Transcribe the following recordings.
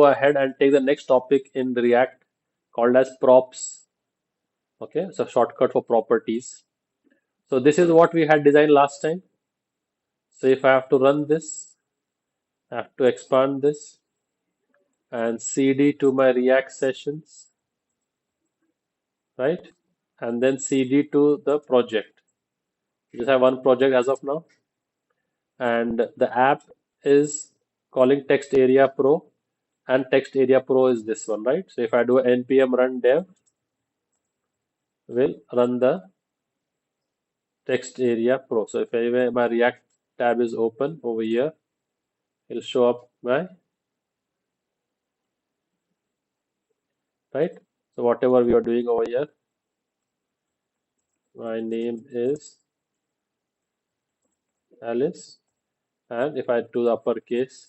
go ahead and take the next topic in the React called as props. Okay, it's a shortcut for properties. So this is what we had designed last time. So if I have to run this, I have to expand this and cd to my React sessions, right? And then cd to the project. We just have one project as of now, and the app is calling text area pro, and text area pro is this one, right? So if I do npm run dev, will run the text area pro. So if anyway my React tab is open over here, it'll show up my, right? So whatever we are doing over here, my name is Alice, and if I do the uppercase,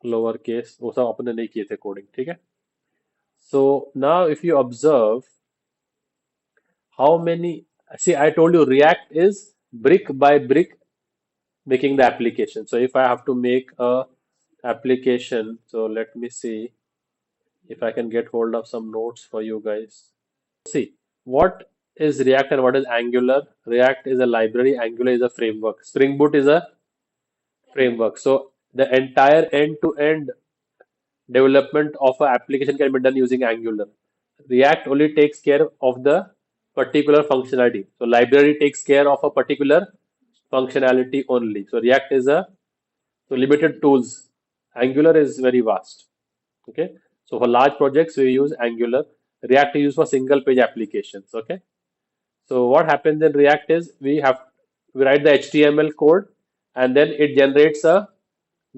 lowercase, वो सब अपने नहीं किए थे coding, ठीक है? So now if you observe how many, see I told you React is brick by brick making the application. So if I have to make a application, so let me see if I can get hold of some notes for you guys. See, what is React and what is Angular? React is a library, Angular is a framework. Spring Boot is a framework. So the entire end-to-end development of an application can be done using Angular. React only takes care of the particular functionality. So library takes care of a particular functionality only. So React is a so limited tools. Angular is very vast. Okay. So for large projects we use Angular. React is used for single page applications. Okay. So what happens in React is we write the HTML code and then it generates a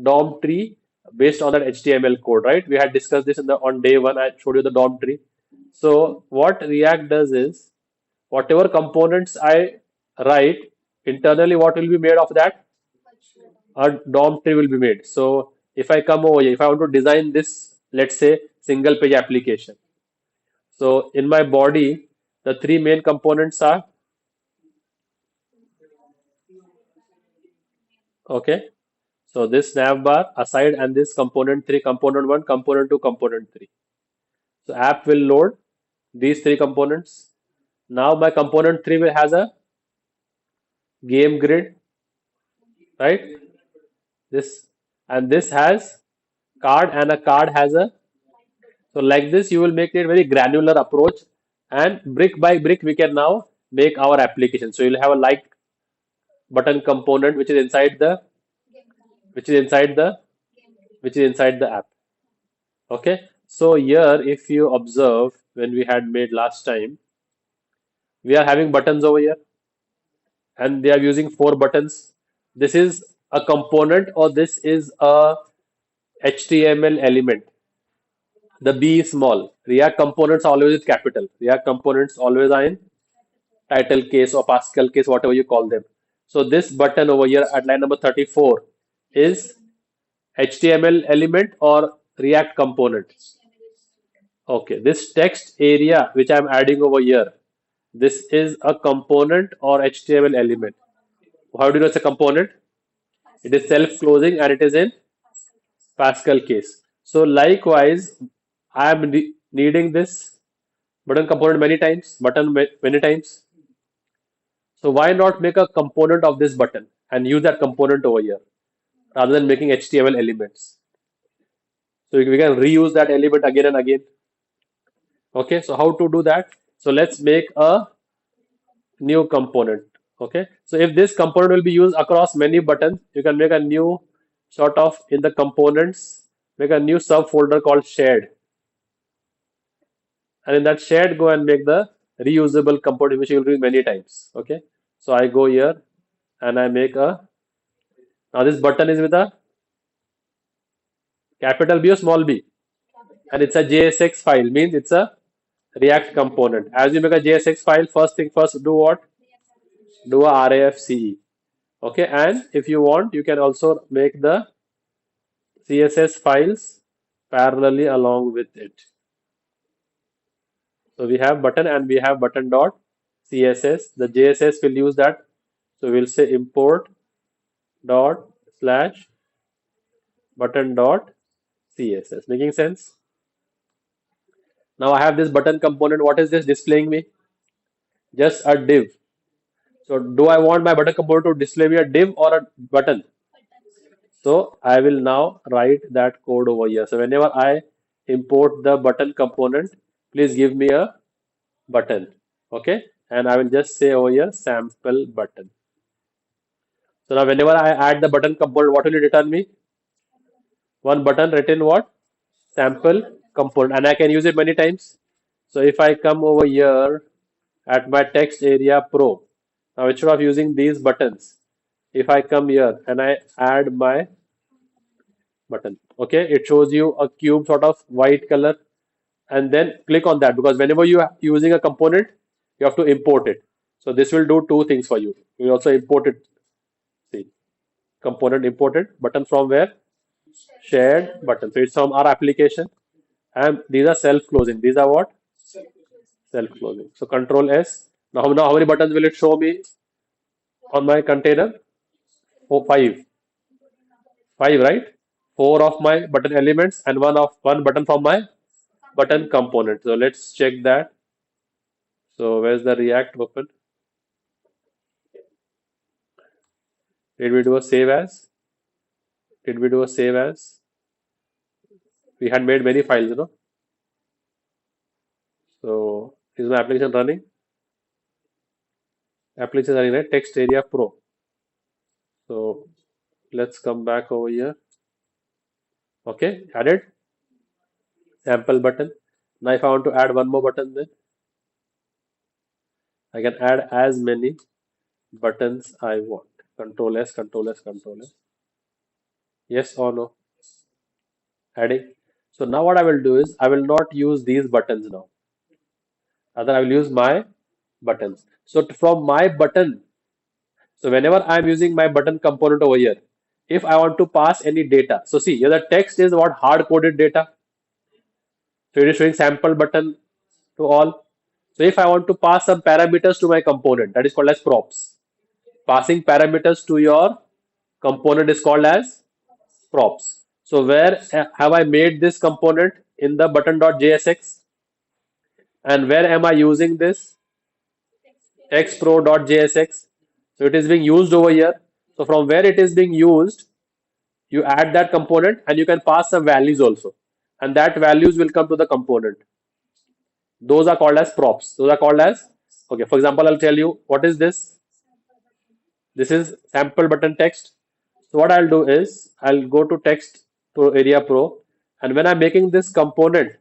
DOM tree based on that HTML code, right? We had discussed this in the on day one. I showed you the DOM tree. So what React does is whatever components I write internally, what will be made of that? A DOM tree will be made. So if I come over here, if I want to design this, let's say single page application. So in my body, the three main components are okay. So this nav bar aside and this component 3, component 1, component 2, component 3. So app will load these three components. Now my component 3 will has a game grid, right? This and this has card and a card has a so like this you will make it very granular approach and brick by brick we can now make our application. So you'll have a like button component which is inside the which is inside the app. Okay. So here if you observe when we had made last time, we are having buttons over here and they are using four buttons. This is a component or this is a HTML element. The B is small. React components are always with capital. React components always are in title case or Pascal case, whatever you call them. So this button over here at line number 34 is HTML element or React component. Okay, this text area which I'm adding over here, this is a component or HTML element. How do you know it's a component? It is self-closing and it is in Pascal case. So likewise, I am needing this button component many times. So why not make a component of this button and use that component over here rather than making HTML elements? So we can reuse that element again and again. Okay, so how to do that? So let's make a new component. Okay, so if this component will be used across many buttons, you can make a new sort of in the components, make a new subfolder called shared. And in that shared, go and make the reusable component which you will use many times. Okay, so I go here and I make a now this button is with a capital B or small b and it's a JSX file means it's a React component. As you make a JSX file, first thing first, do what? Do a RAFCE. Okay, and if you want, you can also make the CSS files parallelly along with it. So we have button and we have button dot CSS. The JSS will use that. So we'll say import dot slash button dot CSS. Making sense? Now I have this button component. What is this displaying me? Just a div. So do I want my button component to display me a div or a button? So I will now write that code over here. So whenever I import the button component, please give me a button. Okay. And I will just say over here sample button. So now whenever I add the button component, what will it return me? One button written what? Sample component. And I can use it many times. So if I come over here at my text area pro, now instead of using these buttons, if I come here and I add my button, okay, it shows you a cube sort of white color, and then click on that because whenever you are using a component, you have to import it. So this will do two things for you. You will also import it. See, component imported, button from where? Shared button. So it's from our application, and these are self-closing. These are what? Self-closing. So Control S. Now how many buttons will it show me on my container? Oh, five. Five, right? Four of my button elements and one button from my button component. So let's check that. So where's the React open? Did we do a save as? Did we do a save as? We had made many files, you know. So is my application running? Application running, right? Text area pro. So let's come back over here. Okay, added sample button. Now if I want to add one more button, then I can add as many buttons I want. Control S, Control S, Control S. Yes or no? Adding. So now what I will do is I will not use these buttons now. Rather, I will use my buttons. So from my button, so whenever I'm using my button component over here, if I want to pass any data, so see here the text is what hard coded data. So it is showing sample button to all. So if I want to pass some parameters to my component, that is called as props. Passing parameters to your component is called as props. So where have I made this component in the button.jsx, and where am I using this textpro.jsx? So it is being used over here. So from where it is being used, you add that component and you can pass some values also, and that values will come to the component. Those are called as props. Those are called as, okay, for example, I'll tell you what is this. This is sample button text. So what I'll do is I'll go to text to area pro, and when I'm making this component,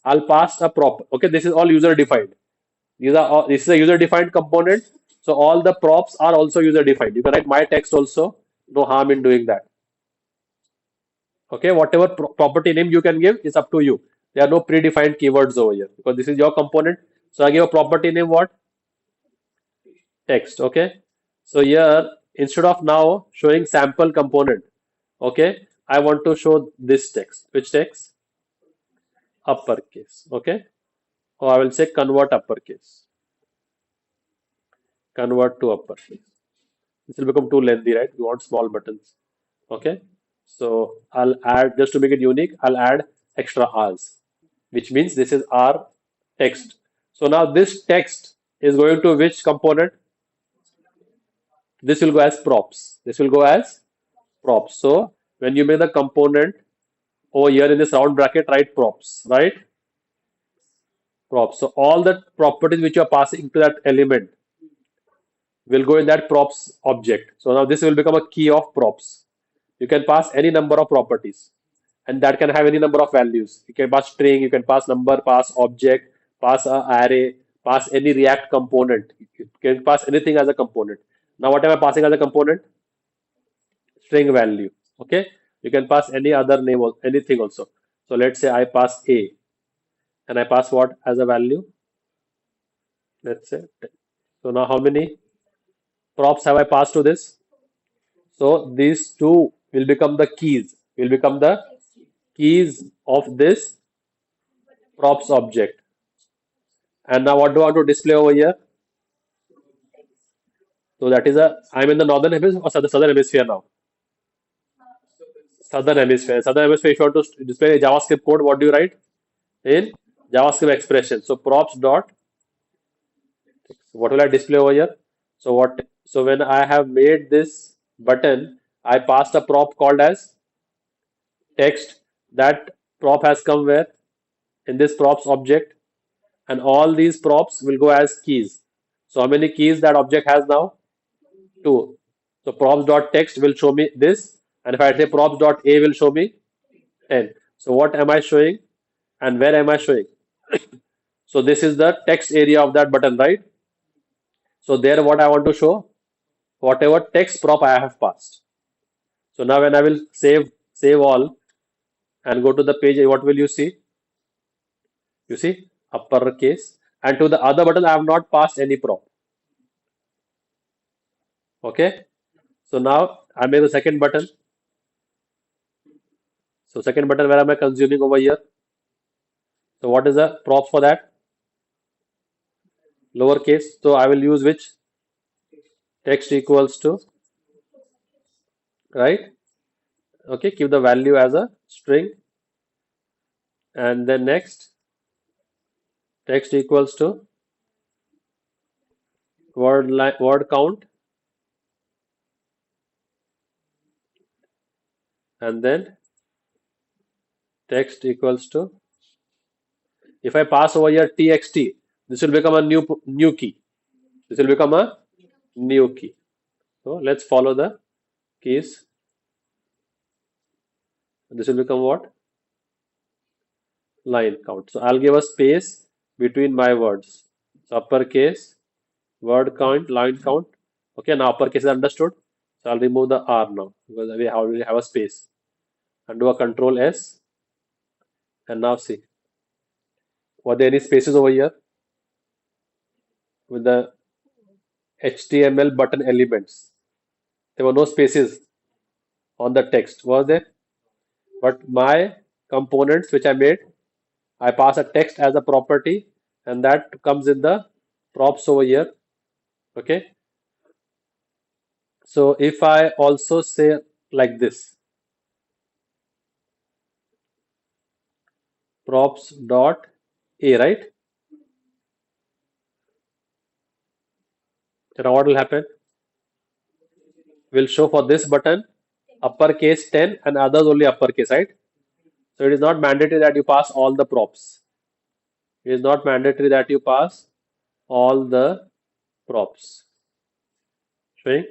I'll pass a prop. Okay, this is all user defined. This is a user defined component. So all the props are also user defined. You can write my text also. No harm in doing that. Okay, whatever property name you can give is up to you. There are no predefined keywords over here because this is your component. So I give a property name what? Text. Okay. So here instead of now showing sample component, okay, I want to show this text. Which text? Uppercase. Okay. Or I will say convert uppercase. Convert to uppercase. This will become too lengthy, right? We want small buttons. Okay. So I'll add, just to make it unique, I'll add extra R's, which means this is our text. So now this text is going to which component? This will go as props. This will go as props. So when you make the component over here in this round bracket, write props, right? Props. So all the properties which you are passing to that element will go in that props object. So now this will become a key of props. You can pass any number of properties, and that can have any number of values. You can pass string, you can pass number, pass object, pass a array, pass any React component. You can pass anything as a component. Now what am I passing as a component? String value. Okay. You can pass any other name or anything also. So let's say I pass a, and I pass what as a value? Let's say 10. So now how many props have I passed to this? So these two will become the keys, will become the keys of this props object. And now what do I want to display over here? So that is I'm in the northern hemisphere or the southern hemisphere now? Southern hemisphere. Southern hemisphere, if you want to display JavaScript code, what do you write in JavaScript expression? So props dot, what will I display over here? So what? So when I have made this button, I passed a prop called as text. That prop has come where? In this props object, and all these props will go as keys. So how many keys that object has now? Two. So props dot text will show me this, and if I say props dot a will show me 10. So what am I showing, and where am I showing? So this is the text area of that button, right? So there, what I want to show, whatever text prop I have passed. So now when I will save all and go to the page, what will you see? You see uppercase, and to the other button I have not passed any prop. Okay. So now I make the second button. So second button, where am I consuming over here? So what is the props for that? Lowercase. So I will use which? Text equals to, right? Okay, keep the value as a string, and then next text equals to word count, and then text equals to, if I pass over here txt, this will become a new key. This will become a new key. So let's follow the keys. This will become what? Line count. So I'll give a space between my words. So uppercase, word count, line count. Okay, now uppercase is understood. So I'll remove the R now because we already have a space. And do a control S. And now see. Were there any spaces over here with the HTML button elements? There were no spaces on the text, was there? But my components which I made, I pass a text as a property, and that comes in the props over here. Okay. So if I also say like this, props dot a, right? So now what will happen? Will show for this button uppercase 10 and others only uppercase, right? So it is not mandatory that you pass all the props. It is not mandatory that you pass all the props. Showing?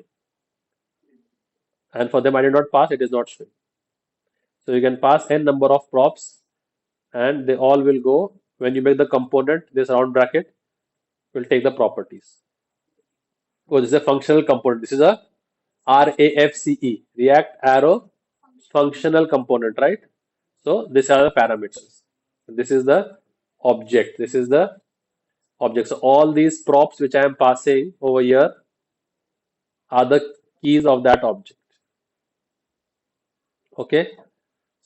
And for them I did not pass, it is not showing. So you can pass n number of props, and they all will go when you make the component, this round bracket will take the properties. So this is a functional component. This is a RAFCE, React Arrow functional component, right? So these are the parameters. This is the object. This is the object. So all these props which I am passing over here are the keys of that object. Okay.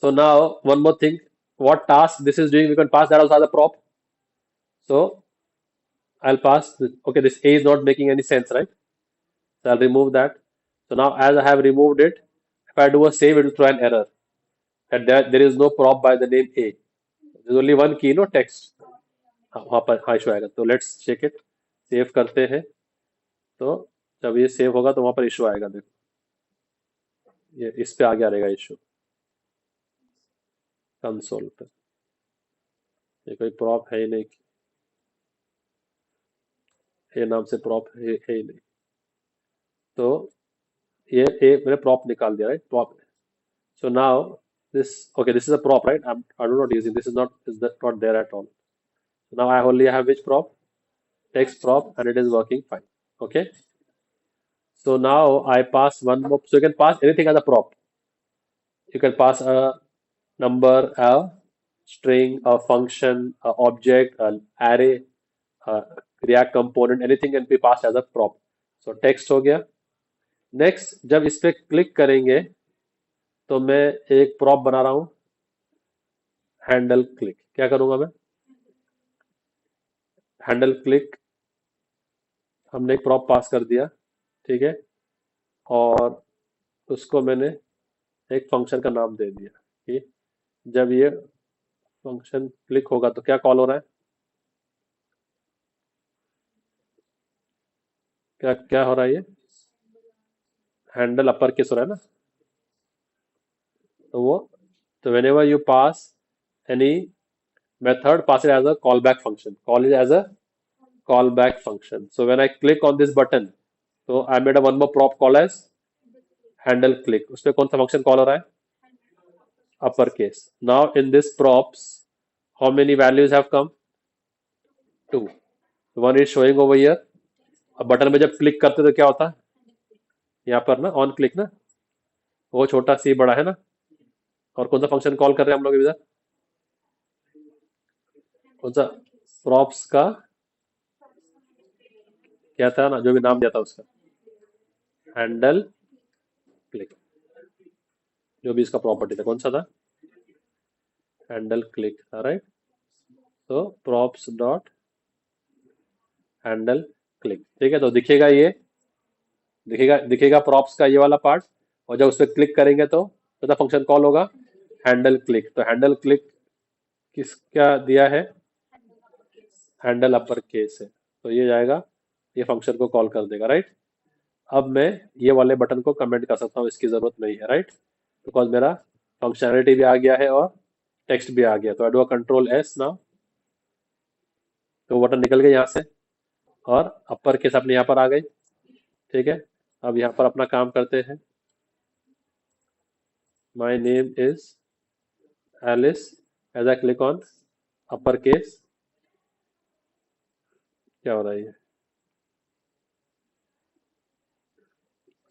So now one more thing. What task this is doing, we can pass that also as a prop. So I'll pass. Okay, this A is not making any sense, right? So I'll remove that. So now as I have removed it, if I do a save, it will throw an error that there is no prop by the name A. There's only one key, no text. हाँ वहाँ पर हाँ issue आएगा, तो let's check it. Save करते हैं, तो जब ये सेव होगा तो वहाँ पर इशू आएगा. देखो ये इस पे आ गया रहेगा इशू कंसोल पे. ये कोई प्रॉप है ही नहीं, ये नाम से प्रॉप है ही नहीं. तो ये मैंने प्रॉप निकाल दिया, right? Prop. So now this is a prop, right? I do not using this is not there at all. So now I only have which prop? Text prop, and it is working fine. Okay. So now I pass one more. So you can pass anything as a prop. You can pass a number, a string, a function, a object, an array, a React component, anything can be passed as a prop. So text हो गया. Next, जब इस पे click करेंगे तो मैं एक prop बना रहा हूँ, हैंडल क्लिक. क्या करूंगा मैं? हैंडल क्लिक हमने एक प्रॉप पास कर दिया, ठीक है, और उसको मैंने एक फंक्शन का नाम दे दिया कि जब ये फंक्शन क्लिक होगा तो क्या कॉल हो रहा है, क्या क्या हो रहा है, ये हैंडल अपर केस हो रहा है ना। तो वो, तो whenever you pass any method, pass it as a callback function, call it as a callback function. So when I click on this button, so I made a one more prop call as handle click, उसमें कौन सा function call हो रहा है, upper case. Now in this props, how many values have come, 2. One is showing over here. अब button में जब click करते तो क्या होता है, यहाँ पर ना ऑन क्लिक ना, वो छोटा सी बड़ा है ना. और कौन सा फंक्शन कॉल कर रहे हैं हम लोग इधर, कौन सा, प्रॉप्स का क्या था ना, जो भी नाम दिया था उसका, हैंडल क्लिक, जो भी इसका प्रॉपर्टी था कौन सा था, हैंडल क्लिक, राइट. तो प्रॉप्स डॉट हैंडल क्लिक, ठीक है. तो दिखेगा ये, दिखेगा दिखेगा प्रॉप्स का ये वाला पार्ट. और जब उस पर क्लिक करेंगे तो फंक्शन कॉल होगा हैंडल क्लिक. तो हैंडल क्लिक किसका दिया है, हैंडल अपर केस है. तो ये जाएगा, ये फंक्शन को कॉल कर देगा, राइट. अब मैं ये वाले बटन को कमेंट कर सकता हूँ, इसकी जरूरत नहीं है, राइट. बिकॉज मेरा फंक्शनैलिटी भी आ गया है और टेक्स्ट भी आ गया. तो I do control S now, तो बटन निकल गए यहाँ से और अपर केस अपने यहाँ पर आ गई, ठीक है. अब यहाँ पर अपना काम करते हैं. My name is Alice, as I click on upper case, क्या हो रहा है, ये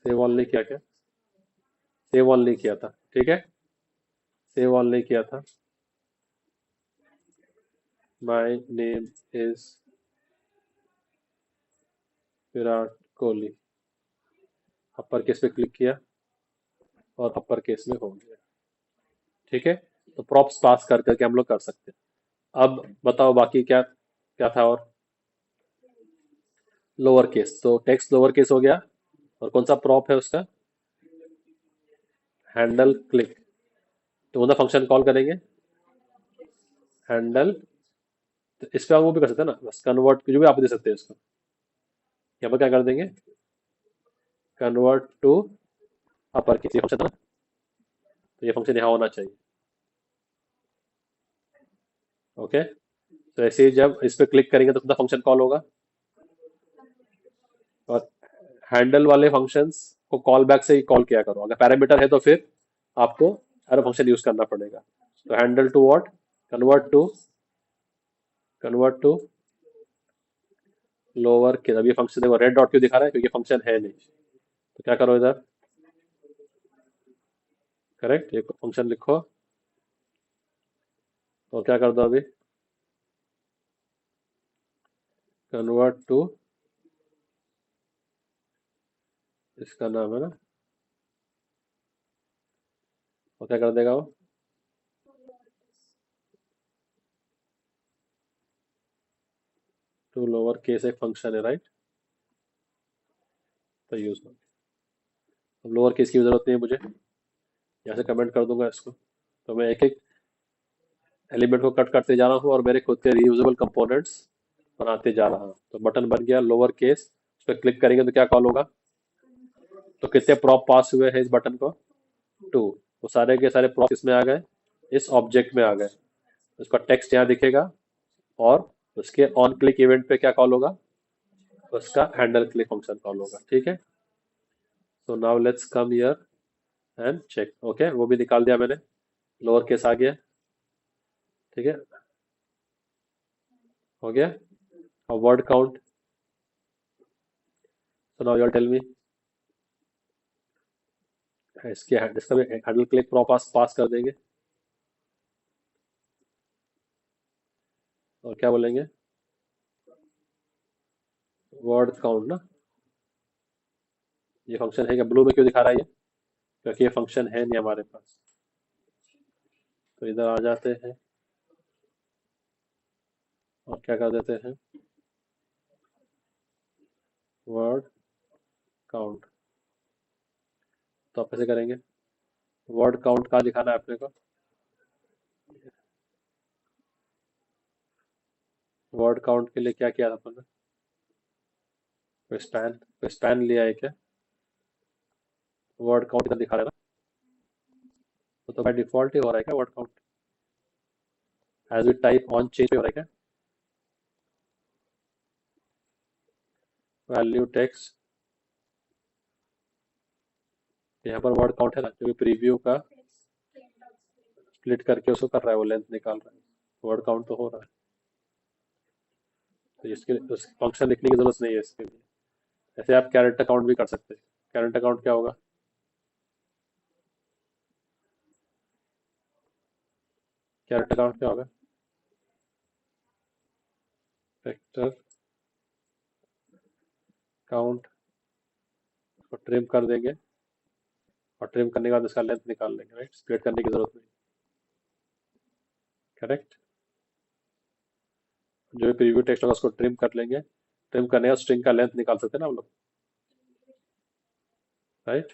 सेव ऑल नहीं किया क्या, सेव ऑल नहीं किया था, ठीक है, सेव ऑल नहीं किया था. माई name is Virat Kohli, upper case पे क्लिक किया और अपर केस में हो गया, ठीक है. तो प्रॉप्स पास कर करके हम लोग कर सकते हैं. अब बताओ बाकी क्या क्या था, और लोअर केस, तो टेक्स्ट लोअर केस हो गया. और कौन सा प्रॉप है उसका, हैंडल क्लिक. तो कौन सा फंक्शन कॉल करेंगे, हैंडल. तो इस पे आप वो भी कर सकते हैं ना, बस कन्वर्ट जो भी आप दे सकते हैं इसको. यहाँ पर क्या कर देंगे, कन्वर्ट टू अपर केस, ये फंक्शन था ना, तो ये फंक्शन यहाँ होना चाहिए, ओके. तो ऐसे ही जब इस पे क्लिक करेंगे तो कौन सा फंक्शन कॉल होगा, और हैंडल वाले फंक्शंस को कॉल बैक से ही कॉल किया करो. अगर पैरामीटर है तो फिर आपको एरो फंक्शन यूज करना पड़ेगा. तो handle to what, convert to, convert to lower case. अब ये फंक्शन देखो रेड डॉट क्यों दिखा रहा है, क्योंकि फंक्शन है नहीं. तो क्या करो इधर, करेक्ट, ये फंक्शन लिखो और क्या कर दो अभी, कन्वर्ट टू, इसका नाम है ना, और क्या कर देगा वो, टू लोअर केस एक फंक्शन है, राइट. तो यूज, अब लोअर केस की जरूरत नहीं है मुझे, यहाँ से कमेंट कर दूंगा इसको. तो मैं एक एक एलिमेंट को कट करते जा रहा हूँ और मेरे खुद के रीयूजेबल कंपोनेंट्स बनाते जा रहा हूँ. तो बटन बन गया लोअर केस, उस पर क्लिक करेंगे तो क्या कॉल होगा, तो कितने प्रॉप पास हुए हैं इस बटन को, 2. वो सारे के सारे प्रॉप इसमें आ गए, इस ऑब्जेक्ट में आ गए. उसका टेक्स्ट यहाँ दिखेगा और उसके ऑन क्लिक इवेंट पे क्या कॉल होगा, उसका हैंडल क्लिक फंक्शन कॉल होगा, ठीक है. So now let's come here and check. Okay, वो भी निकाल दिया मैंने, लोअर केस आ गया, ठीक है, हो गया. अब word count, so now you tell me, इसका भी हैंडल क्लिक पास पास कर देंगे. और क्या बोलेंगे, वर्ड काउंट ना. ये फंक्शन है क्या, ब्लू में क्यों दिखा रहा है ये, क्योंकि ये फंक्शन है नहीं हमारे पास. तो इधर आ जाते हैं और क्या कर देते हैं, वर्ड काउंट. तो आप कैसे करेंगे, वर्ड काउंट कहाँ दिखाना है अपने को? वर्ड काउंट के लिए क्या किया था अपन ने? स्पैन लिया है क्या? वर्ड काउंट इधर दिखा रहा है ना? तो बाय डिफॉल्ट ही हो रहा है क्या word count? As we type on change पे हो रहा है क्या? वैल्यू टेक्स्ट, यहाँ पर वर्ड काउंट है ना, क्योंकि प्रीव्यू का स्प्लिट करके उसको कर रहा है, वो लेंथ निकाल रहा है, वर्ड काउंट तो हो रहा है। तो इसके लिए उस फंक्शन लिखने की जरूरत नहीं है इसके लिए। ऐसे आप कैरेक्टर काउंट भी कर सकते हैं। कैरेक्टर काउंट क्या होगा? कैरेक्टर काउंट क्या होगा? वेक्टर काउंट को ट्रिम कर देंगे, और ट्रिम करने के बाद इसका लेंथ निकाल लेंगे, राइट? स्प्लिट करने की जरूरत नहीं। करेक्ट। जो भी प्रीव्यू टेक्स्ट होगा उसको ट्रिम कर लेंगे, ट्रिम करने का स्ट्रिंग का लेंथ निकाल सकते हैं ना हम लोग, राइट?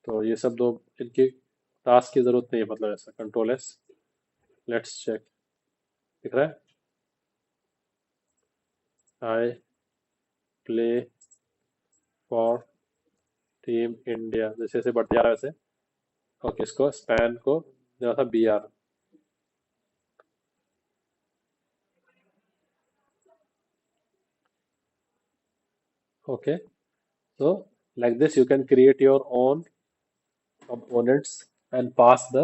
तो ये सब दो इनकी टास्क की जरूरत नहीं है, मतलब ऐसा कंट्रोल एस। लेट्स चेक, दिख रहा है? I play for team India, जैसे जैसे बढ़ते जा रहा है वैसे। ओके, इसको स्पैन को जरा सा B R. Okay, so like this you can create your own components and pass the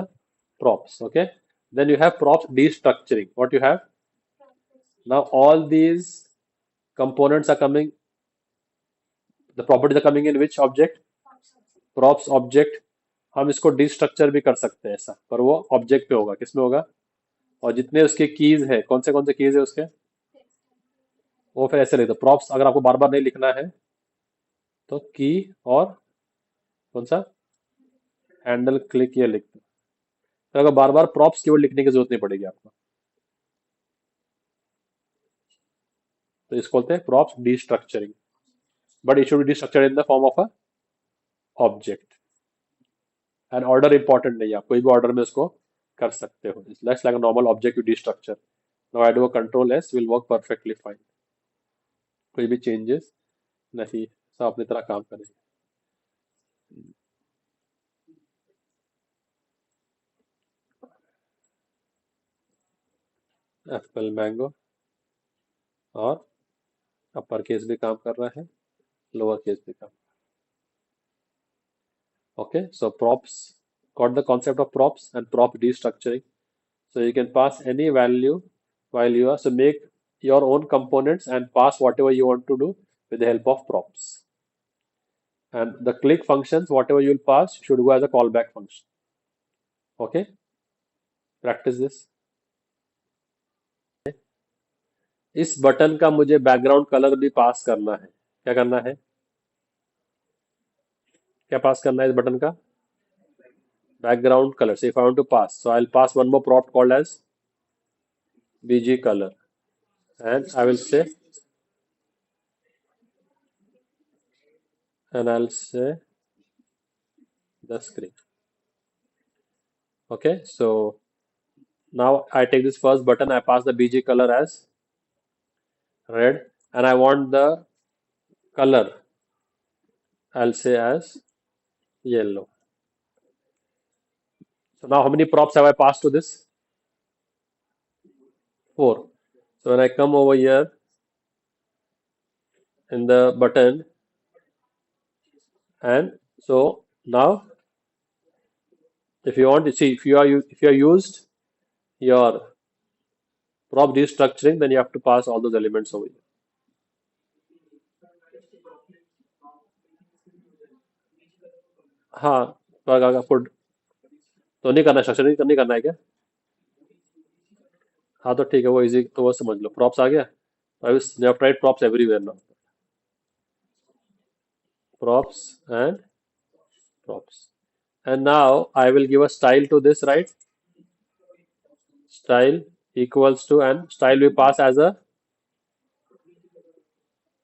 props. Okay, then you have props destructuring. What you have now, all these components are coming, the properties are coming in which object? Props object. हम इसको डिस्ट्रक्चर भी कर सकते हैं ऐसा, पर वो object पे होगा, किसमें होगा? और जितने उसके कीज है, कौन से कीज है उसके, वो फिर ऐसे लिख दो प्रॉप्स। अगर आपको बार बार नहीं लिखना है तो की और कौन सा हैंडल क्लिक ये लिख दो। तो अगर बार बार प्रॉप्स कीवर्ड लिखने की जरूरत नहीं पड़ेगी आपको। तो इसको बोलते हैं props destructuring, but it should be destructured in the form of a object. And order important नहीं है, आप कोई भी ऑर्डर में उसको कर सकते हो। It's like a normal object you डिस्ट्रक्चर। Now I do a control S, will work perfectly fine, कोई भी चेंजेस नहीं, सब अपनी तरह काम करेंगे। एप्पल मैंगो, और अपर केस भी काम कर रहा है, लोअर केस भी काम। Okay, so props, got the concept of props and prop destructuring. So you can pass any value while you are, so make your own components and pass whatever you want to do with the help of props. And the click functions, whatever you will pass, should go as a callback function. Okay, practice this. इस button का मुझे background colour भी पास करना है। क्या करना है? क्या पास करना है इस बटन का? Background color. So if I want to pass, so I'll pass one more prop called as BG color, and I will say, and I'll say the screen. Okay, so now I take this first button, I pass the BG color as red, and I want the color, I'll say as yellow. So now how many props have I passed to this? 4. So when I come over here in the button, and so now if you want to see, if you are used your prop destructuring, then you have to pass all those elements over here. हाँ, तो अगर आपको तो नहीं करना, structure नहीं करना है क्या? हाँ तो ठीक है, वो इजी, तो वो समझ लो, प्रॉप्स आ गया। I will tried props everywhere now, props and props, and now I will give a style to this, right? Style equals to, and style we pass as a,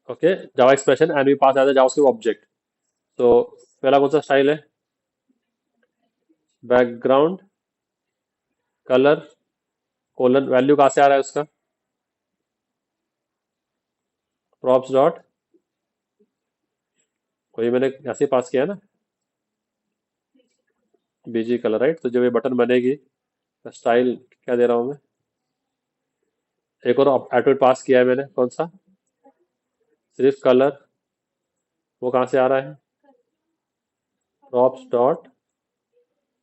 okay, Java expression, and we pass as a JavaScript object. So पहला कौन सा style है? Background colour colon value कहाँ से आ रहा है उसका? Props dot, वही मैंने ऐसे पास किया है ना, बीजी कलर, राइट? तो जब ये बटन बनेगी तो स्टाइल क्या दे रहा हूँ मैं? एक और एट्रीब्यूट पास किया है मैंने, कौन सा? सिर्फ कलर, वो कहाँ से आ रहा है? प्रॉप्स डॉट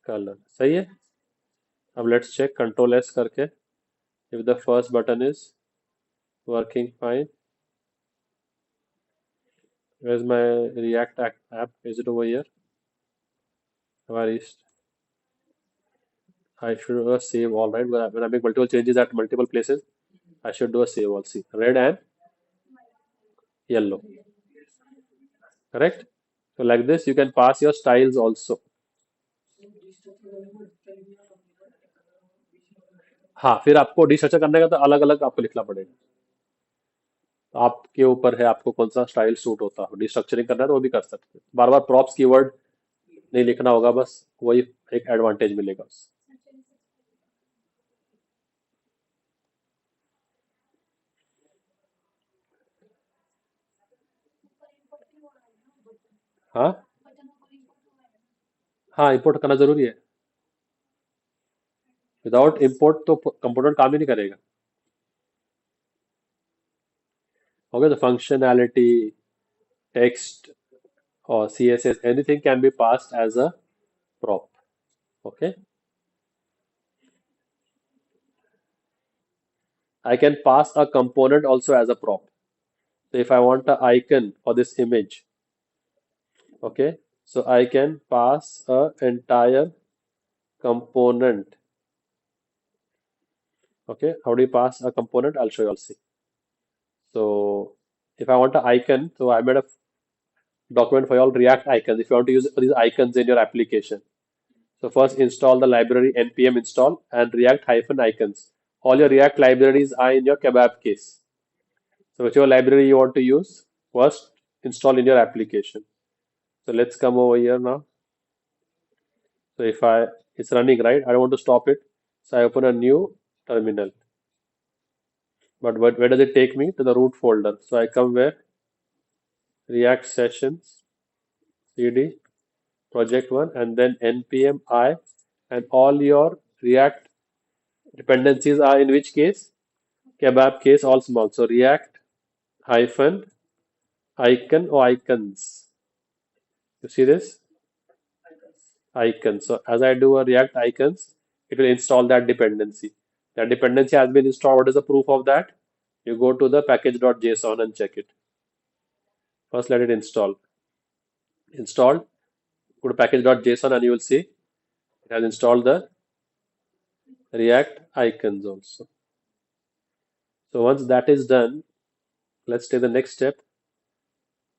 कलर, सही है। अब लेट्स चेक कंट्रोल एस करके if the first button is working fine. Where's my React app? Is it over here? Where is? I should do a save all, right? When I make multiple changes at multiple places, I should do a save all. See, red and yellow, correct? So like this, you can pass your styles also. हाँ, फिर आपको डिस्ट्रक्चर करने का तो अलग अलग आपको लिखना पड़ेगा। तो आपके ऊपर है आपको कौन सा स्टाइल सूट होता है। डिस्ट्रक्चरिंग करना है तो वो भी कर सकते हैं। बार बार प्रॉप्स कीवर्ड नहीं लिखना होगा, बस वही एक एडवांटेज मिलेगा उससे। हाँ हाँ, इंपोर्ट करना जरूरी है। विदाउट इंपोर्ट तो कंपोनेंट काम ही नहीं करेगा। ओके, तो functionality, text or CSS, anything can be passed as a prop. Okay, I can pass a component also as a prop. So if I want an icon for this image, okay, so I can pass a entire component. Okay, how do you pass a component? I'll show you. I'll see. So if I want an icon, so I made a document for all React icons. If you want to use these icons in your application, so first install the library npm install and React-icons. All your React libraries are in your kebab case. So whichever library you want to use, first install in your application. So let's come over here now. So if it's running, right, I don't want to stop it. So I open a new terminal. But where does it take me? To the root folder. So I come where? React sessions, cd, project one, and then npm I, and all your React dependencies are in which case? Kebab case, all small. So React hyphen icon or icons. You see this? Icons. So as I do a React icons, it will install that dependency. That dependency has been installed. What is the proof of that? You go to the package.json and check it. First, let it install. Installed. Go to package.json and you will see it has installed the React icons also. So once that is done, let's take the next step.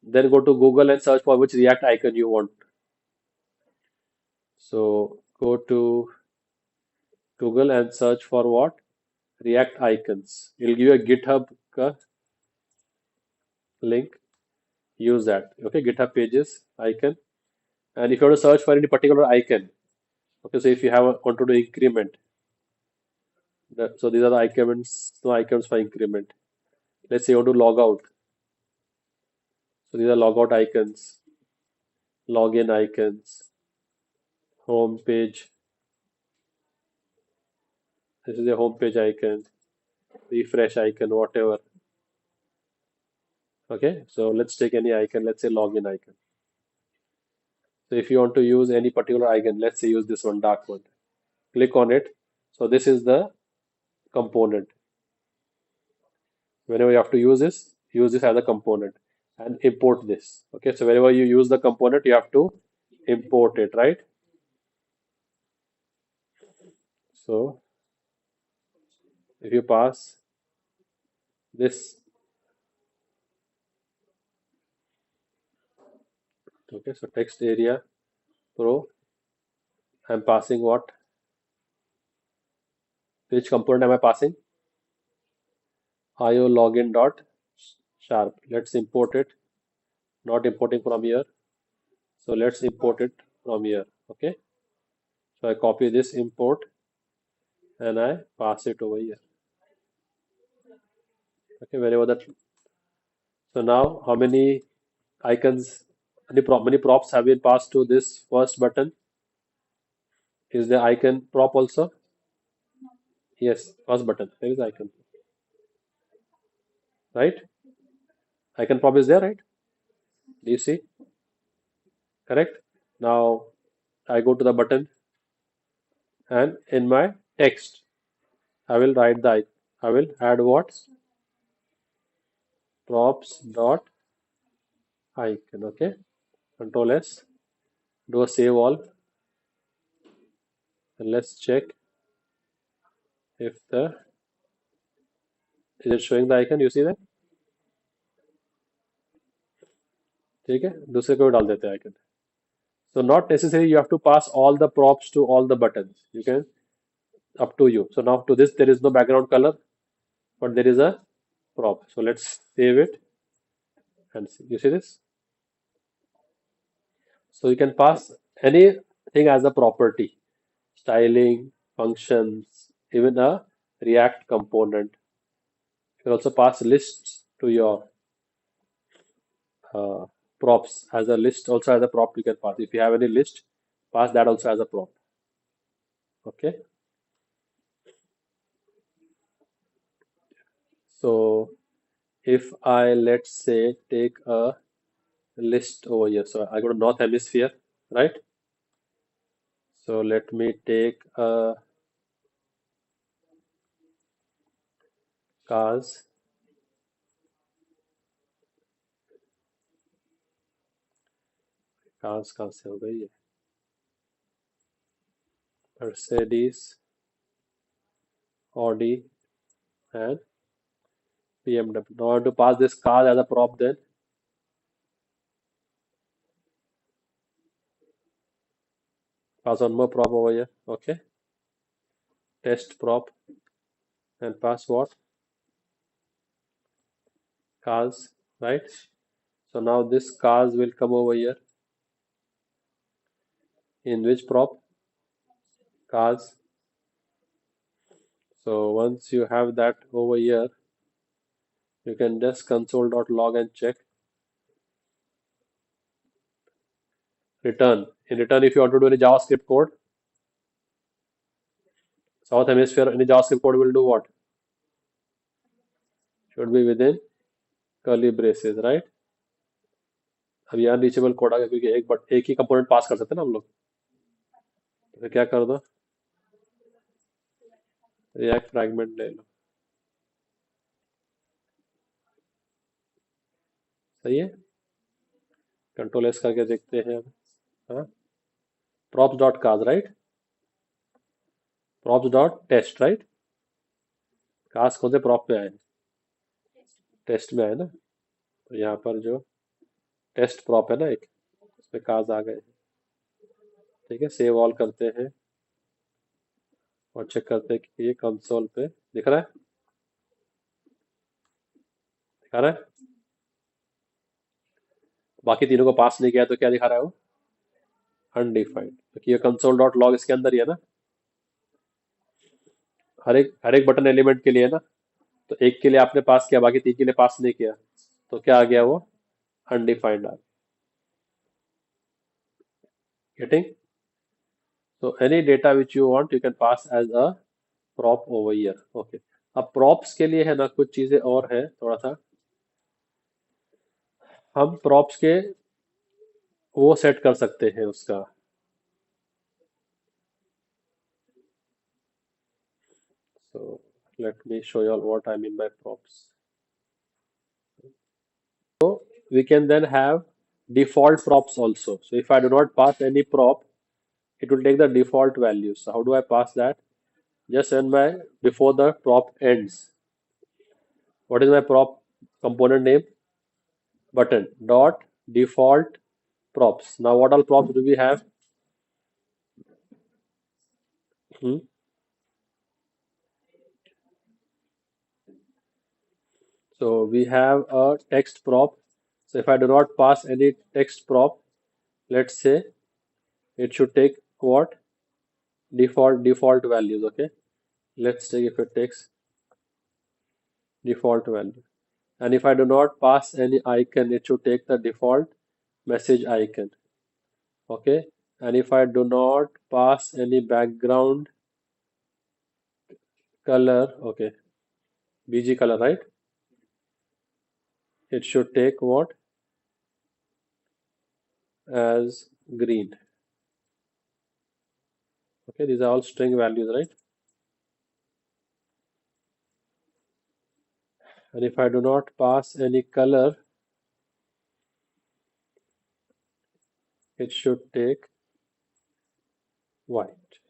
Then go to Google and search for which React icon you want. So go to Google and search for what? React icons. It'll give you a GitHub link. Use that. Okay, GitHub pages icon. And if you want to search for any particular icon, okay, so if you want to do increment, so these are the icons, no icons for increment. Let's say you want to log out. So these are logout icons, login icons, home page. This is a home page icon, refresh icon, whatever. Okay, so let's take any icon. Let's say login icon. So if you want to use any particular icon, let's say use this one, dark one. Click on it. So this is the component. Whenever you have to use this as a component and import this. Okay, so whenever you use the component, you have to import it, right? So if you pass this, okay, so text area pro, I'm passing what? Which component am I passing? IO login dot sharp. Let's import it. Not importing from here. So let's import it from here. Okay. So I copy this import and I pass it over here. Okay, wherever that. So now how many icons, many props have been passed to this first button? Is the icon prop also? Yes, first button. There is icon, right? Icon prop is there, right? Do you see? Correct. Now I go to the button and in my text, I will write I will add what? Props dot icon. Okay. Control S. Do a save all and let's check if the is it showing the icon. You see that? ठीक है दूसरे को भी डाल देते हैं icon. So not necessary you have to pass all the props to all the buttons. You can up to you. So now to this there is no background color, but there is a prop. So let's save it and see. You see this? So you can pass anything as a property, styling, functions, even a React component. You can also pass lists to your uh, props as a list. Also as a prop you can pass. If you have any list, pass that also as a prop. Okay. So if I let's say take a list over here. So I go to North Hemisphere, right? So let me take cars. Cars कहाँ से हो गई है? Mercedes, Audi, and BMW. Now I want to pass this car as a prop then. Pass one more prop over here. Okay. Test prop and pass what? Cars, right? So now this cars will come over here. In which prop? Cars. So once you have that over here, you can just console.log and check. Return. In return, if you want to do any JavaScript code, South Hemisphere, any JavaScript code will do what? Should be within curly braces, right? अब यहाँ reachable code आ गया क्योंकि एक ही component पास कर सकते हैं ना हम लोग. तो फिर क्या कर दो? रिएक्ट फ्रैगमेंट ले लो. सही है. कंट्रोल एस करके देखते हैं अब. हाँ. props dot cars right. props dot test right. Cars कौन से प्रॉप में आए? टेस्ट में आए ना. तो यहाँ पर जो टेस्ट प्रॉप है ना एक, उसमें कार्स आ गए. ठीक है. सेव ऑल करते हैं और चेक करते हैं कि ये कंसोल पे दिख रहा है. दिखा रहा है. बाकी तीनों को पास नहीं किया तो क्या दिखा रहा है वो? अनडिफाइंड. क्योंकि ये कंसोल डॉट लॉग इसके अंदर ही है ना. हर एक बटन एलिमेंट के लिए है ना. तो एक के लिए आपने पास किया, बाकी तीन के लिए पास नहीं किया, तो क्या आ गया वो? Undefined uh. Getting? So any data which you want you can pass as a prop over here. Okay. अब props के लिए है ना कुछ चीजें और है थोड़ा सा. हम props के वो सेट कर सकते हैं उसका. So let me show you all what I mean by props. So we can then have default props also. So if I do not pass any prop, it will take the default values. So how do I pass that? Just when my before the prop ends. What is my prop component name? Button dot default props. Now what all props do we have? Hmm. So we have a text prop. So if I do not pass any text prop, let's say it should take what? Default values. Okay, let's take if it takes default value, and if I do not pass any icon, it should take the default message icon. Okay, and if I do not pass any background color, okay, bg color, right, it should take what? As green. Okay, these are all string values, right? And if I do not pass any color, it should take white.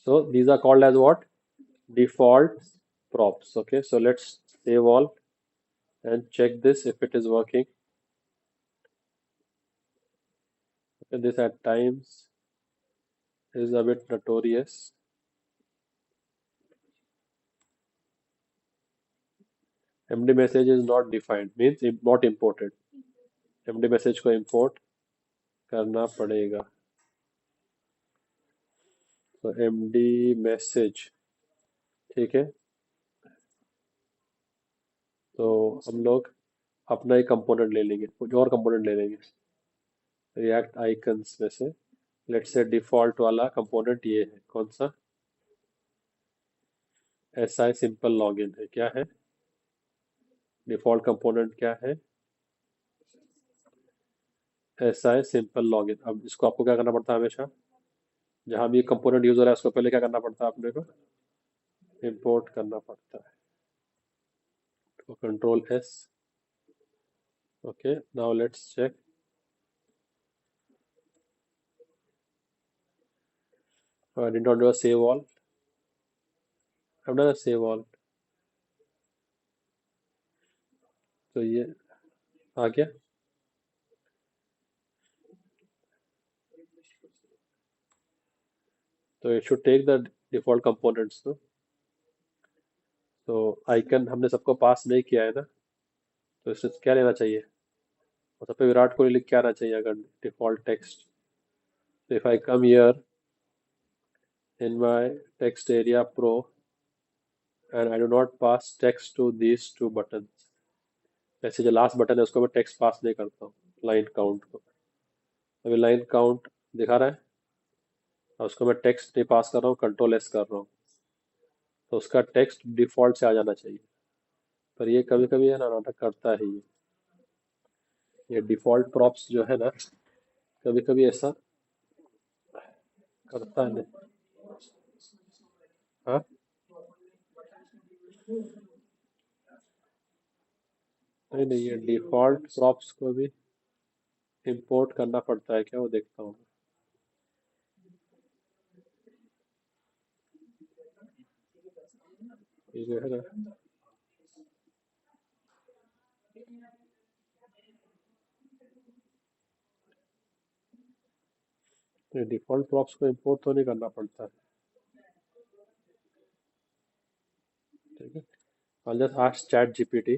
So these are called as what? Default props. Okay, so let's save all and check this if it is working. Okay, this at times is a bit notorious. MD message is not defined, means not imported. MD message को import करना पड़ेगा. तो MD message, ठीक है. तो हम लोग अपना ही कंपोनेंट ले लेंगे, कुछ और कंपोनेंट ले लेंगे रिएक्ट आइकन्स में से. लेट्स से डिफॉल्ट वाला कंपोनेंट ये है. कौन सा? SI सिंपल लॉगिन है. क्या है डिफॉल्ट कंपोनेंट? क्या है? SI simple login. अब इसको आपको क्या करना पड़ता है? हमेशा जहां भी कंपोनेंट यूज हो रहा है उसको पहले क्या करना पड़ता है? अपने को इंपोर्ट करना पड़ता है. तो control S. Okay, now let's check. I did not do a save all. I've done a save all. तो ये आ गया. तो it should take the default components. तो आइकन हमने सबको पास नहीं किया है ना, तो इससे क्या लेना चाहिए? और सब पे विराट कोहली लिख के आना चाहिए अगर डिफॉल्ट टेक्स्ट. तो if I come here in my text area pro and I do not pass text to these two buttons. जैसे जो लास्ट बटन है उसको मैं टेक्स्ट पास नहीं करता हूँ, लाइन काउंट को. अभी लाइन काउंट दिखा रहा है और उसको मैं टेक्स्ट नहीं पास कर रहा हूँ, कंट्रोल एस कर रहा हूँ, तो उसका टेक्स्ट डिफॉल्ट से आ जाना चाहिए. पर ये कभी कभी है ना, नाटक करता है ये डिफॉल्ट प्रॉप्स जो है ना, कभी कभी ऐसा करता है. नहीं. हाँ, नहीं नहीं, ये डिफॉल्ट प्रॉप्स को भी इंपोर्ट करना पड़ता है क्या? वो देखता हूँ. ये जो है ना, ये डिफॉल्ट प्रॉप्स को इंपोर्ट तो नहीं करना पड़ता है. ठीक है. I'll just ask chat GPT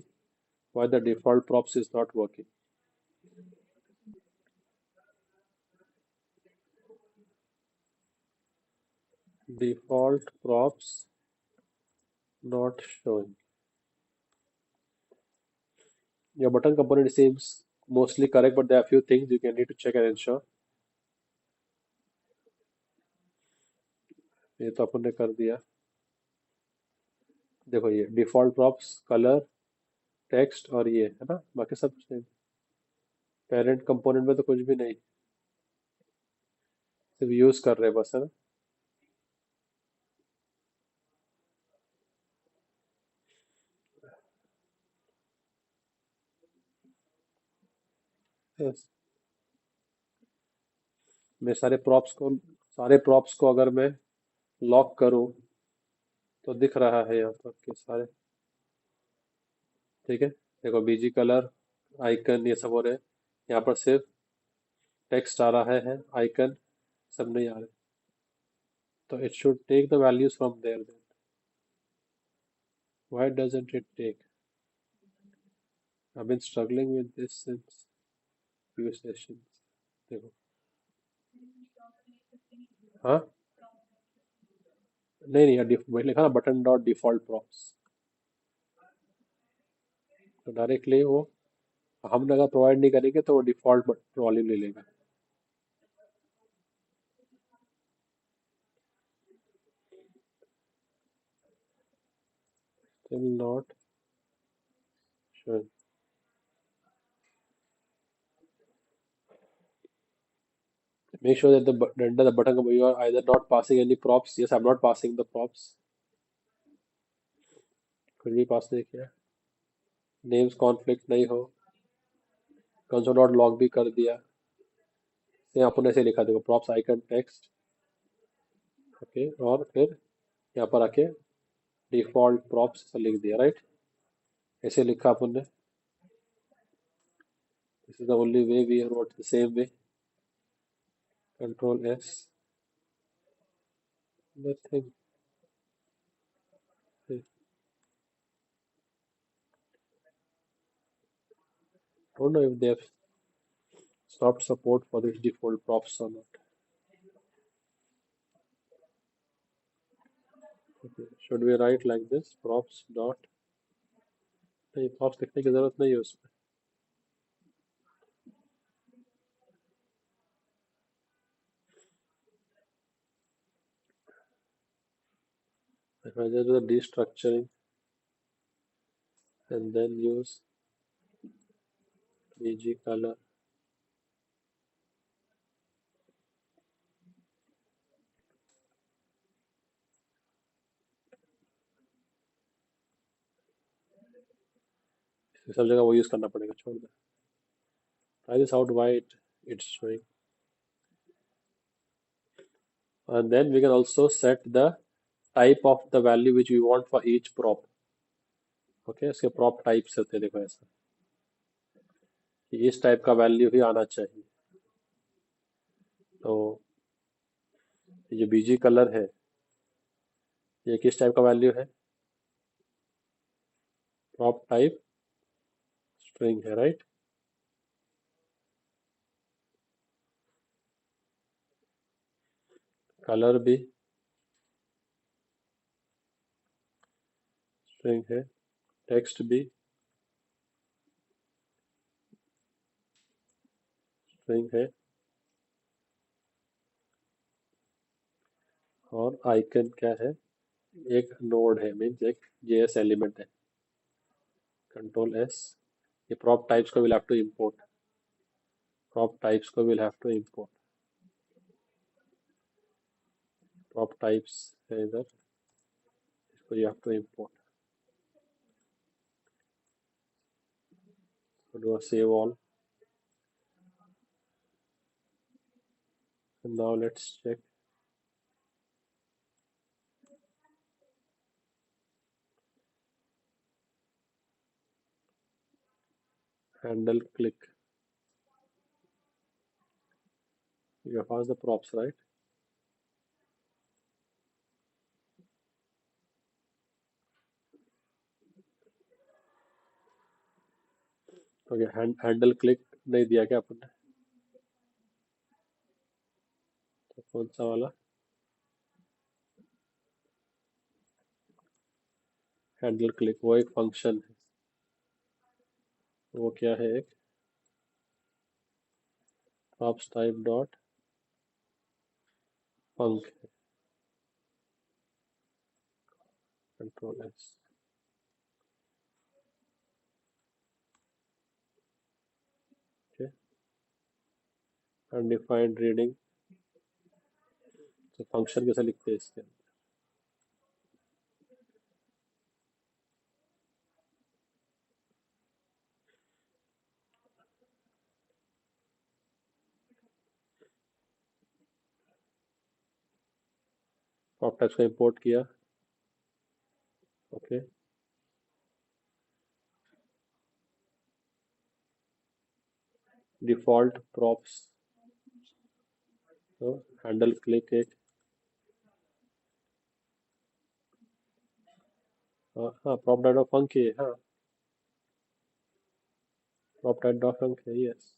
why the default props is not working. Default props not showing. Your button component seems mostly correct, but there are a few things you can need to check and ensure. ये तो अपन ने कर दिया. देखो ये default props, colour, text और ये है ना, बाकी सब सेम. पेरेंट कंपोनेंट में तो कुछ भी नहीं, सिर्फ यूज कर रहे हैं बस, है ना. Yes. मैं सारे प्रॉप्स को अगर मैं लॉक करूं तो दिख रहा है यहाँ पर कि सारे. ठीक है. देखो बीजी कलर, आइकन, ये सब हो रहे हैं. यहाँ पर सिर्फ टेक्स्ट आ रहा है, आइकन सब नहीं आ रहे. तो it should take the values from there then. Why doesn't it take? I've been struggling with this since. यूसेशन देखो। हाँ, नहीं नहीं, वही लिखा ना, बटन डॉट डिफॉल्ट प्रॉप्स। तो डायरेक्टली वो हम अगर प्रोवाइड नहीं करेंगे तो वो डिफॉल्ट वॉल्यूम ले लेगा। Still not sure. Make sure that under the button you are either not passing any props. Yes, I'm not passing the props. फिर भी पास नहीं किया। नेम्स कॉन्फ्लिक्ट नहीं हो। कंसोल डॉट लॉग भी कर दिया। यहाँ अपन ऐसे लिखा, देखो, प्रॉप्स आइकन टेक्स्ट। ओके, और फिर यहाँ पर आके डिफॉल्ट प्रॉप्स ऐसा लिख दिया, राइट। ऐसे लिखा अपन ने। This is the only way we wrote the same way. Control S, nothing. Don't know if they have stopped support for this default props or not. Okay. Should we write like this? Props dot, नहीं, props लिखने की जरूरत नहीं है उसमें। If I just do the destructuring and then use bg color, सब जगह वो यूज करना पड़ेगा, छोड़ दे। Try this out, why it's showing. And then we can also set the type of the value which we want for each prop. Okay, इसके prop types होते हैं, देखो ऐसा कि इस टाइप का वैल्यू ही आना चाहिए। तो ये जो बीजी कलर है, ये किस टाइप का वैल्यू है? प्रॉप टाइप स्ट्रिंग है, राइट। कलर भी स्ट्रिंग है, टेक्स्ट भी स्ट्रिंग है, और आइकन क्या है? एक नोड है, मीन्स एक जेएस एलिमेंट है। Control S. ये प्रॉप टाइप्स को will have to import. Prop types को will have to import. Prop types है इधर, इसको you have to import. do a save all, and now let's check handle click. You have passed the props, right? Okay, handle click नहीं दिया क्या अपन ने? तो कौन सा वाला हैंडल क्लिक? वो एक फंक्शन है। वो क्या है? एक props type dot func है। Control S. Okay, undefined reading. तो फंक्शन कैसे लिखते हैं इसके? प्रॉप टाइप्स को इंपोर्ट किया। ओके, डिफॉल्ट प्रॉप्स, तो हैंडल क्लिक एक, हाँ प्रॉप टाइप डॉट फंक है, हाँ प्रॉप टाइप डॉट फंक है, यस।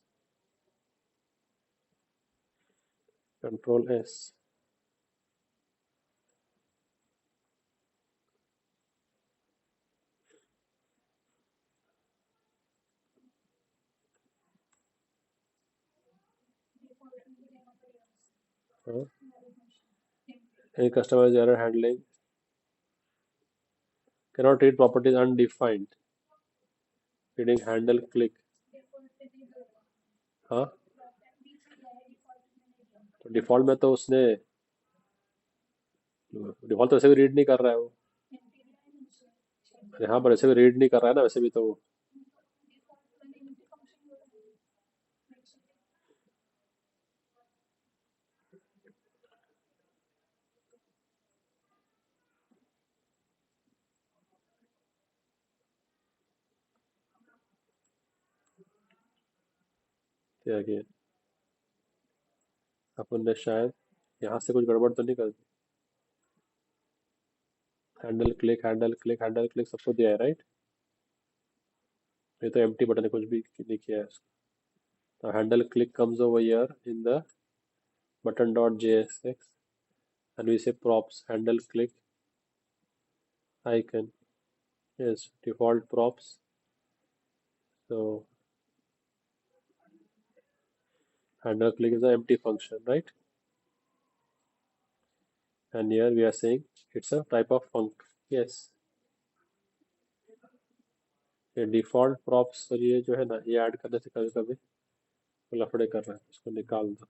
Control S. हाँ, customize error handling, cannot read properties undefined, reading handle click। हाँ, तो डिफॉल्ट में तो उसने, डिफॉल्ट तो वैसे भी रीड नहीं कर रहा है वो। अरे हाँ, पर वैसे भी रीड नहीं कर रहा है ना वैसे भी तो वो। क्या कि अपन ने शायद यहाँ से कुछ गड़बड़ तो नहीं कर दी। Handle click, handle click, handle click सबको दिया है, राइट? ये तो एम्प्टी बटन है, कुछ भी नहीं किया है इसको। तो handle click comes over here in the button.jsx, and we say props handle click icon. Yes, default props. So handle click is an empty function, right? And here we are saying it's a type of func. Yes, ये default props और ये जो है ना, ये add करने से कभी कभी लफड़े कर रहा है, इसको निकाल दो।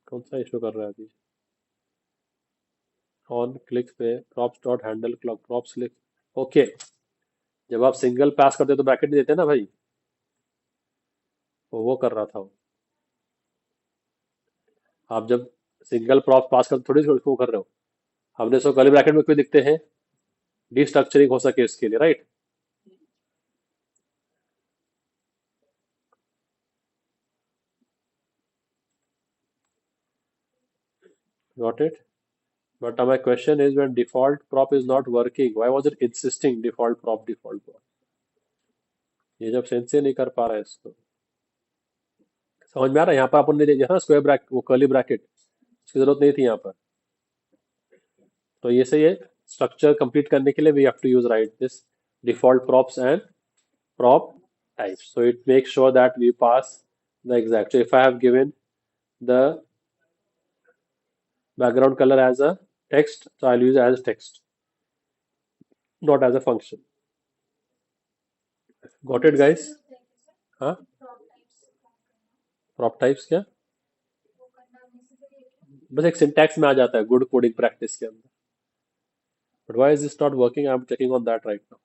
कौन सा इशू कर रहा है अभी? ऑन क्लिक पे props dot handle clock props लिख। ओके, जब आप सिंगल पास करते हो तो ब्रैकेट नहीं देते ना भाई, वो कर रहा था वो। आप जब सिंगल प्रॉप पास कर थोड़ी उसको कर रहे हो, हमने सो कर्ली ब्रैकेट में क्यों दिखते हैं? डिस्ट्रक्चरिंग हो सके इसके लिए, right? Got it? But my question is, when default prop is not working, why was it insisting default prop, default prop? ये जब सेंस ही नहीं कर पा रहा है इसको, समझ में आ रहा है? यहाँ पर अपन ने देखा ना स्क्वायर ब्रैकेट, वो कर्ली ब्रैकेट, उसकी जरूरत नहीं थी यहाँ पर। तो ये सही है, स्ट्रक्चर कंप्लीट करने के लिए we have to use write this default props and prop types, so it makes sure that we pass the exact. So if I have given the background color as a text, so I'll use it as text, not as a function. Got it guys? हाँ, prop types क्या? बस एक syntax में आ जाता है good coding practice के अंदर। But why is this not working? I am checking on that right now.